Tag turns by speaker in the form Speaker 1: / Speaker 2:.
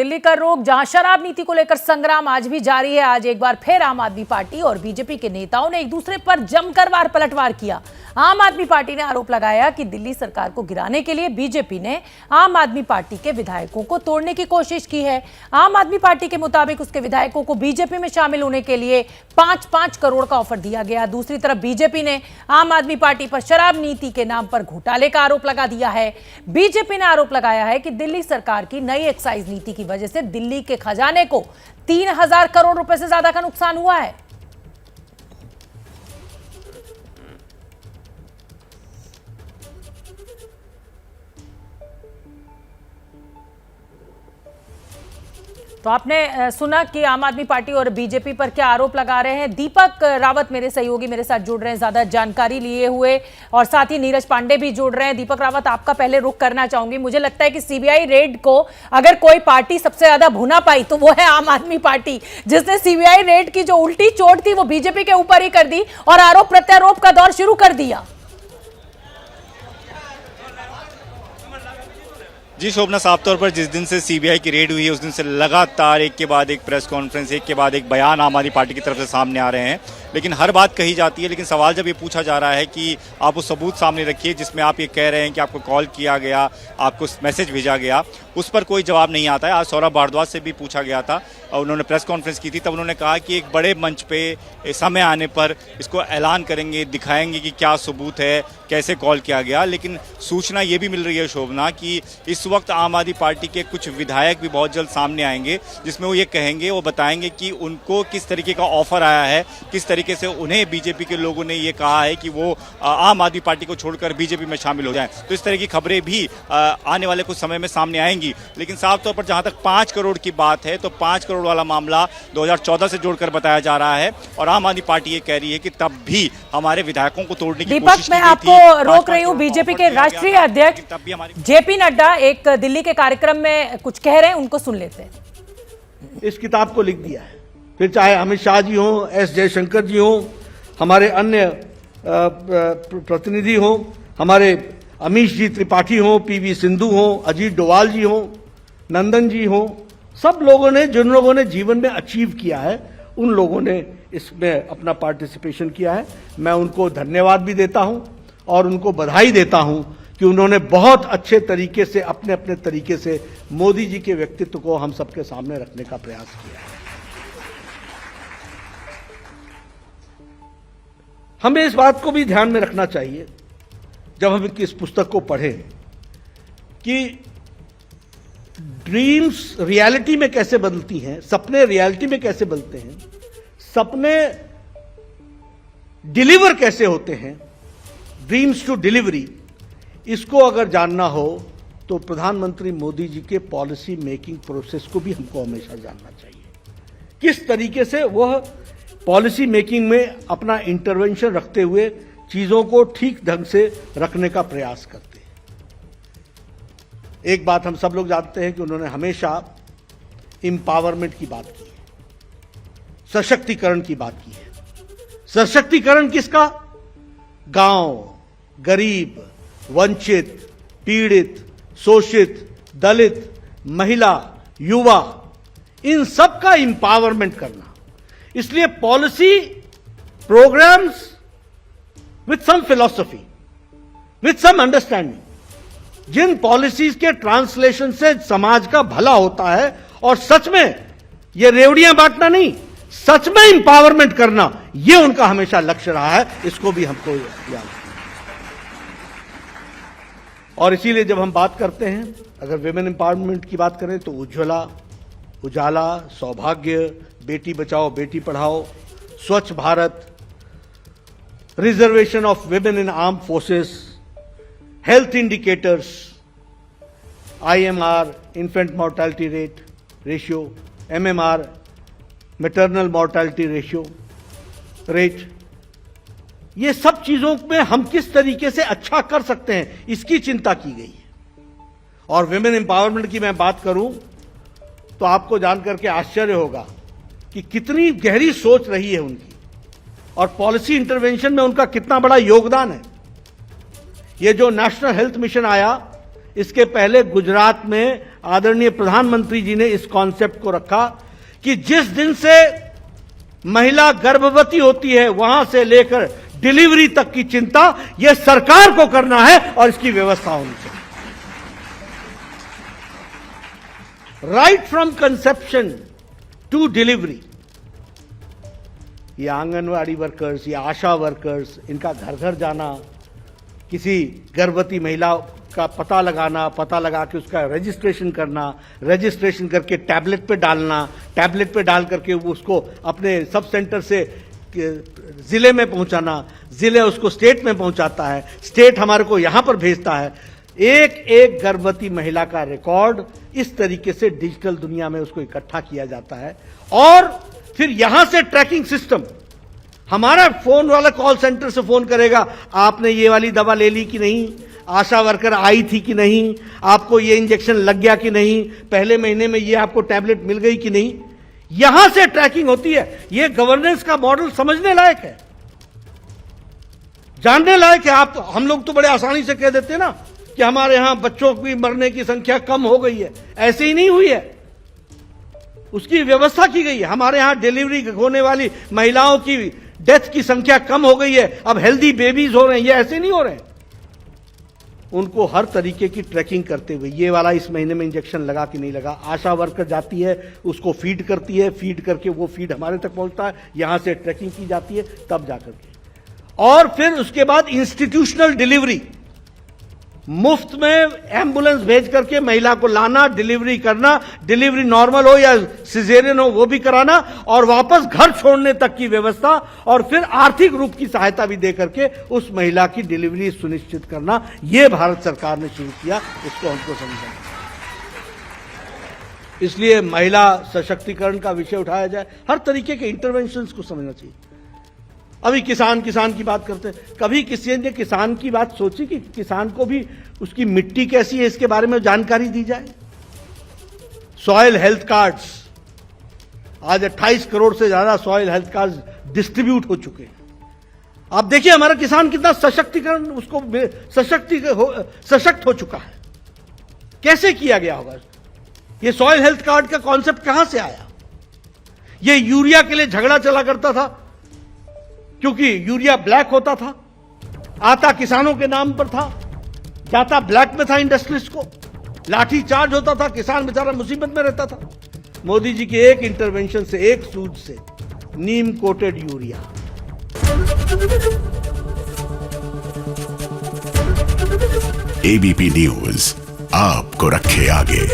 Speaker 1: दिल्ली का रोक, जहां शराब नीति को लेकर संग्राम आज भी जारी है। आज एक बार फिर आम आदमी पार्टी और बीजेपी के नेताओं ने एक दूसरे पर जमकर वार पलटवार किया। आम आदमी पार्टी ने आरोप लगाया कि दिल्ली सरकार को गिराने के लिए बीजेपी ने आम आदमी पार्टी के विधायकों को तोड़ने की कोशिश की है। आम आदमी पार्टी के मुताबिक उसके विधायकों को बीजेपी में शामिल होने के लिए 5-5 करोड़ का ऑफर दिया गया। दूसरी तरफ बीजेपी ने आम आदमी पार्टी पर शराब नीति के नाम पर घोटाले का आरोप लगा दिया है। बीजेपी ने आरोप लगाया है कि दिल्ली सरकार की नई एक्साइज नीति की वजह से दिल्ली के खजाने को 3000 करोड़ रुपए से ज्यादा का नुकसान हुआ है। तो आपने सुना कि आम आदमी पार्टी और बीजेपी पर क्या आरोप लगा रहे हैं। दीपक रावत मेरे सहयोगी मेरे साथ जुड़ रहे हैं ज्यादा जानकारी लिए हुए, और साथ ही नीरज पांडे भी जुड़ रहे हैं। दीपक रावत, आपका पहले रुख करना चाहूंगी। मुझे लगता है कि सीबीआई रेड को अगर कोई पार्टी सबसे ज्यादा भुना पाई तो वो है आम आदमी पार्टी, जिसने सीबीआई रेड की जो उल्टी चोट थी वो बीजेपी के ऊपर ही कर दी और आरोप प्रत्यारोप का दौर शुरू कर दिया।
Speaker 2: जी शोभना, साफ तौर पर जिस दिन से सीबीआई की रेड हुई है उस दिन से लगातार एक के बाद एक प्रेस कॉन्फ्रेंस, एक के बाद एक बयान आम आदमी पार्टी की तरफ से सामने आ रहे हैं। लेकिन हर बात कही जाती है, लेकिन सवाल जब ये पूछा जा रहा है कि आप वो सबूत सामने रखिए जिसमें आप ये कह रहे हैं कि आपको कॉल किया गया, आपको मैसेज भेजा गया, उस पर कोई जवाब नहीं आता है। आज सौरभ भारद्वाज से भी पूछा गया था और उन्होंने प्रेस कॉन्फ्रेंस की थी, तब उन्होंने कहा कि एक बड़े मंच पे समय आने पर इसको ऐलान करेंगे, दिखाएंगे कि क्या सबूत है, कैसे कॉल किया गया। लेकिन सूचना ये भी मिल रही है शोभना कि इस वक्त आम आदमी पार्टी के कुछ विधायक भी बहुत जल्द सामने आएंगे, जिसमें वो ये कहेंगे, वो बताएंगे कि उनको किस तरीके का ऑफर आया है, किस तरीके से उन्हें बीजेपी के लोगों ने ये कहा है कि वो आम आदमी पार्टी को छोड़कर बीजेपी में शामिल हो जाएं। तो इस तरह की खबरें भी आने वाले कुछ समय में सामने आएंगी। लेकिन साफ तौर पर जहां तक 5 करोड़ की बात है, तो 5 करोड़ वाला मामला 2014 से जोड़कर बताया जा रहा है और आम आदमी पार्टी ये कह रही है कि तब भी हमारे विधायकों को तोड़ने की कोशिश की गई थी।
Speaker 1: मैं आपको रोक रही हूं। बीजेपी के राष्ट्रीय अध्यक्ष जेपी नड्डा एक दिल्ली के कार्यक्रम में कुछ कह रहे हैं, उनको सुन लेते हैं।
Speaker 3: इस किताब को लिख दिया है, फिर चाहे अमित शाह जी हो, एस जयशंकर जी हो, हमारे अन्य प्रतिनिधि हो, हमारे अमीश जी त्रिपाठी हो, पीवी सिंधु हो, अजीत डोवाल जी हो, नंदन जी हो, सब लोगों ने, जिन लोगों ने जीवन में अचीव किया है, उन लोगों ने इसमें अपना पार्टिसिपेशन किया है। मैं उनको धन्यवाद भी देता हूं और उनको बधाई देता हूं कि उन्होंने बहुत अच्छे तरीके से अपने अपने तरीके से मोदी जी के व्यक्तित्व को हम सबके सामने रखने का प्रयास किया है। हमें इस बात को भी ध्यान में रखना चाहिए जब हम इस पुस्तक को पढ़ें कि ड्रीम्स रियलिटी में कैसे बदलती हैं, सपने रियलिटी में कैसे बदलते हैं, सपने डिलीवर कैसे होते हैं, ड्रीम्स टू डिलीवरी। इसको अगर जानना हो तो प्रधानमंत्री मोदी जी के पॉलिसी मेकिंग प्रोसेस को भी हमको हमेशा जानना चाहिए। किस तरीके से वह पॉलिसी मेकिंग में अपना इंटरवेंशन रखते हुए चीजों को ठीक ढंग से रखने का प्रयास करते हैं। एक बात हम सब लोग जानते हैं कि उन्होंने हमेशा एम्पावरमेंट की बात की है, सशक्तिकरण की बात की है। सशक्तिकरण किसका? गांव, गरीब, वंचित, पीड़ित, शोषित, दलित, महिला, युवा, इन सब का एम्पावरमेंट करना। इसलिए policy programmes with some philosophy, with some understanding, जिन पॉलिसीज के ट्रांसलेशन से समाज का भला होता है और सच में ये रेवड़ियां बांटना नहीं, सच में एम्पावरमेंट करना, ये उनका हमेशा लक्ष्य रहा है। इसको भी हमको याद है। और इसीलिए जब हम बात करते हैं, अगर विमेन एम्पावरमेंट की बात करें तो उज्ज्वला, उजाला, सौभाग्य, बेटी बचाओ बेटी पढ़ाओ, स्वच्छ Bharat, reservation of women in arm forces, health indicators, IMR infant mortality ratio, MMR maternal mortality rate, ये सब चीजों में हम किस तरीके से अच्छा कर सकते हैं, इसकी चिंता की गई है। और विमेन एम्पावरमेंट की मैं बात करूं तो आपको जानकर के आश्चर्य होगा कि कितनी गहरी सोच रही है उनकी और पॉलिसी इंटरवेंशन में उनका कितना बड़ा योगदान है। ये जो नेशनल हेल्थ मिशन आया, इसके पहले गुजरात में आदरणीय प्रधानमंत्री जी ने इस कॉन्सेप्ट को रखा कि जिस दिन से महिला गर्भवती होती है वहां से लेकर डिलीवरी तक की चिंता यह सरकार को करना है और इसकी व्यवस्था होनी चाहिए। Right from conception to delivery, ये आंगनवाड़ी वर्कर्स, ये आशा वर्कर्स, इनका घर घर जाना, किसी गर्भवती महिला का पता लगाना, पता लगा के उसका रजिस्ट्रेशन करना, रजिस्ट्रेशन करके टैबलेट पे डालना, टैबलेट पे डाल करके वो उसको अपने सब सेंटर से जिले में पहुंचाना, जिले उसको स्टेट में पहुंचाता है, स्टेट हमारे को यहां पर भेजता है। एक एक गर्भवती महिला का रिकॉर्ड इस तरीके से डिजिटल दुनिया में उसको इकट्ठा किया जाता है और फिर यहां से ट्रैकिंग सिस्टम, हमारा फोन वाला कॉल सेंटर से फोन करेगा, आपने ये वाली दवा ले ली कि नहीं, आशा वर्कर आई थी कि नहीं, आपको ये इंजेक्शन लग गया कि नहीं, पहले महीने में ये आपको टैबलेट मिल गई कि नहीं, यहां से ट्रैकिंग होती है। ये गवर्नेंस का मॉडल समझने लायक है, जानने लायक है। आप हम लोग तो बड़े आसानी से कह देते हैं ना कि हमारे यहां बच्चों की मरने की संख्या कम हो गई है, ऐसे ही नहीं हुई है, उसकी व्यवस्था की गई है। हमारे यहां डिलीवरी होने वाली महिलाओं की डेथ की संख्या कम हो गई है, अब हेल्दी बेबीज हो रहे हैं, ये ऐसे नहीं हो रहे हैं। उनको हर तरीके की ट्रैकिंग करते हुए, ये वाला इस महीने में इंजेक्शन लगा कि नहीं लगा, आशा वर्कर जाती है उसको फीड करती है, फीड करके वो फीड हमारे तक पहुंचता है, यहां से ट्रैकिंग की जाती है, तब जाकर के और फिर उसके बाद इंस्टीट्यूशनल डिलीवरी, मुफ्त में एम्बुलेंस भेज करके महिला को लाना, डिलीवरी करना, डिलीवरी नॉर्मल हो या सिजेरियन हो वो भी कराना और वापस घर छोड़ने तक की व्यवस्था और फिर आर्थिक रूप की सहायता भी दे करके उस महिला की डिलीवरी सुनिश्चित करना, यह भारत सरकार ने शुरू किया, इसको हमको समझना। इसलिए महिला सशक्तिकरण का विषय उठाया जाए, हर तरीके के इंटरवेंशंस को समझना चाहिए। अभी किसान की बात करते हैं, कभी किसी ने किसान की बात सोची कि किसान को भी उसकी मिट्टी कैसी है इसके बारे में जानकारी दी जाए। सॉइल हेल्थ कार्ड्स, आज 28 करोड़ से ज्यादा सॉइल हेल्थ कार्ड डिस्ट्रीब्यूट हो चुके हैं। आप देखिए हमारा किसान कितना सशक्तिकरण, उसको सशक्त हो चुका है। कैसे किया गया होगा ये सॉइल हेल्थ कार्ड का कॉन्सेप्ट, कहां से आया? ये यूरिया के लिए झगड़ा चला करता था क्योंकि यूरिया ब्लैक होता था, आता किसानों के नाम पर था, जाता ब्लैक में था इंडस्ट्रीज को, लाठी चार्ज होता था, किसान बेचारा मुसीबत में रहता था। मोदी जी के एक इंटरवेंशन से, एक सूझ से, नीम कोटेड यूरिया।
Speaker 4: एबीपी न्यूज आपको रखे आगे।